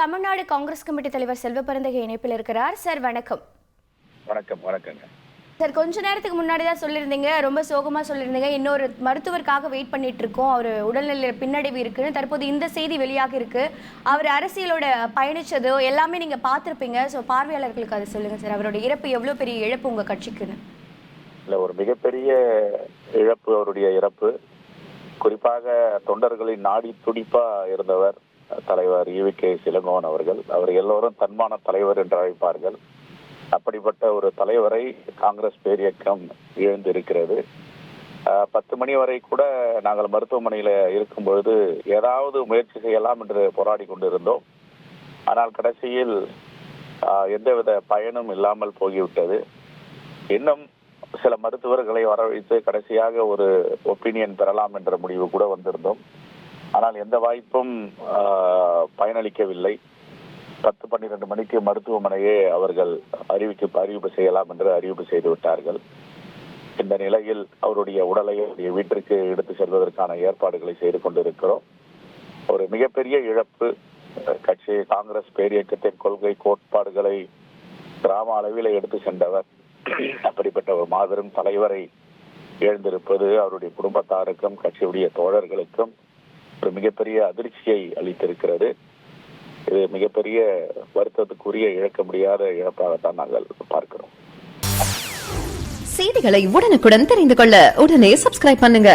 Tamil Nadu Congress committee தலைவர் செல்வபெருந்தகை இணைப்பில் இருக்கிறார். சார் வணக்கம். வணக்கங்க சார். கொஞ்ச நேரத்துக்கு முன்னாடி தான் சொல்லியிருந்தீங்க, ரொம்ப சோகமா சொல்லியிருந்தீங்க, இன்னொரு மருத்துவருக்காக வெயிட் பண்ணிட்டு இருக்கோம், அவர் உடல்நிலை பின்னடைவு இருக்குன்னு. தற்போது இந்த செய்தி வெளியாக இருக்கு. அவர் அரசியலோட பயணிச்சதோ எல்லாமே நீங்க பார்த்துருப்பீங்க. ஸோ பார்வையாளர்களுக்கு அதை சொல்லுங்க சார். அவருடைய இறப்பு எவ்வளவு பெரிய இழப்பு உங்க கட்சிக்குன்னு? இல்ல, ஒரு மிகப்பெரிய இழப்பு அவருடைய இறப்பு. குறிப்பாக தொண்டர்களின் நாடி துடிப்பா இருந்தவர் தலைவர் ஈ.வி.கே. இளங்கோவன் அவர்கள். அவர் எல்லோரும் தன்மான தலைவர் என்று அழைப்பார்கள். அப்படிப்பட்ட ஒரு தலைவரை காங்கிரஸ் பேரியக்கம் இழந்திருக்கிறது. 10 மணி வரை கூட நாங்கள் மருத்துவமனையில இருக்கும் பொழுது ஏதாவது முயற்சி செய்யலாம் என்று போராடி கொண்டிருந்தோம். ஆனால் கடைசியில் எந்தவித பயனும் இல்லாமல் போய்விட்டது. இன்னும் சில மருத்துவர்களை வரவழைத்து கடைசியாக ஒரு ஒப்பீனியன் பெறலாம் என்ற முடிவு கூட வந்திருந்தோம். ஆனால் எந்த வாய்ப்பும் பயனளிக்கவில்லை. 10-12 மணிக்கு மருத்துவமனையே அவர்கள் அறிவிப்பு செய்யலாம் என்று அறிவிப்பு செய்து விட்டார்கள். இந்த நிலையில் அவருடைய உடலை வீட்டிற்கு எடுத்து செல்வதற்கான ஏற்பாடுகளை செய்து கொண்டிருக்கிறோம். ஒரு மிகப்பெரிய இழப்பு. கட்சி காங்கிரஸ் பேரியக்கத்தின் கொள்கை கோட்பாடுகளை கிராம அளவில் எடுத்து சென்றவர். அப்படிப்பட்ட ஒரு மாபெரும் தலைவரை இழந்திருப்பது அவருடைய குடும்பத்தாருக்கும் கட்சியுடைய தோழர்களுக்கும் ஒரு மிகப்பெரிய அதிர்ச்சியை அளித்திருக்கிறது. இது மிகப்பெரிய வருத்தத்துக்குரிய இழக்க முடியாத இழப்பாகத்தான் நாங்கள் பார்க்கிறோம். செய்திகளை உடனுக்குடன் தெரிந்து கொள்ள உடனே சப்ஸ்கிரைப் பண்ணுங்க.